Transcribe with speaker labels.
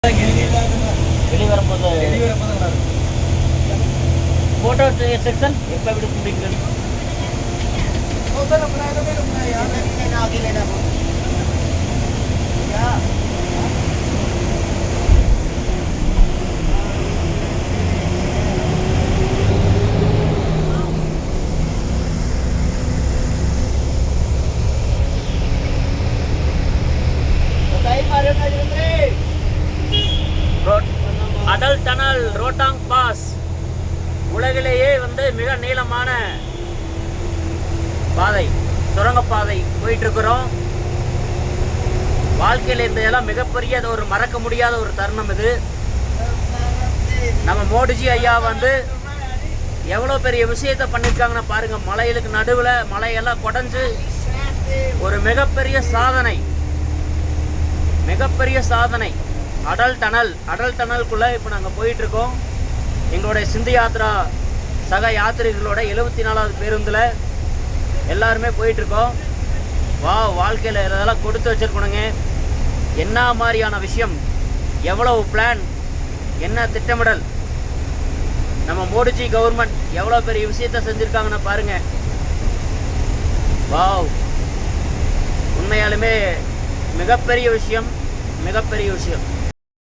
Speaker 1: வெளியே வரும்போது photo section எப்போ விட முடிக்கிறது? அடல் டனல் ரோட்டாங் பாஸ் உலகிலேயே மிக நீளமான பாதை, சுரங்கப்பாதை போயிட்டு இருக்கிறோம். வாழ்க்கையில் இந்த எல்லாம் மிகப்பெரிய ஒரு மறக்க முடியாத ஒரு தருணம். இது நம்ம மோடிஜி ஐயா எவ்வளோ பெரிய விஷயத்தை பண்ணியிருக்காங்கன்னு பாருங்க. மலைகளுக்கு நடுவில் மலையெல்லாம் குடஞ்சு ஒரு மிகப்பெரிய சாதனை, மிகப்பெரிய சாதனை. அடல் டனலுக்குள்ளே இப்போ நாங்கள் போயிட்டுருக்கோம். எங்களுடைய சிந்து யாத்ரா சக யாத்திரிகளோட 74வது பேருந்தில் எல்லாருமே போயிட்டுருக்கோம். வாழ்க்கையில் இதெல்லாம் கொடுத்து வச்சுருக்கணுங்க. என்ன மாதிரியான விஷயம், எவ்வளவு பிளான், என்ன திட்டமிடல், நம்ம மோடிஜி கவர்மெண்ட் எவ்வளோ பெரிய விஷயத்த செஞ்சுருக்காங்கன்னு பாருங்கள். உண்மையாலுமே மிகப்பெரிய விஷயம், மிகப்பெரிய விஷயம்.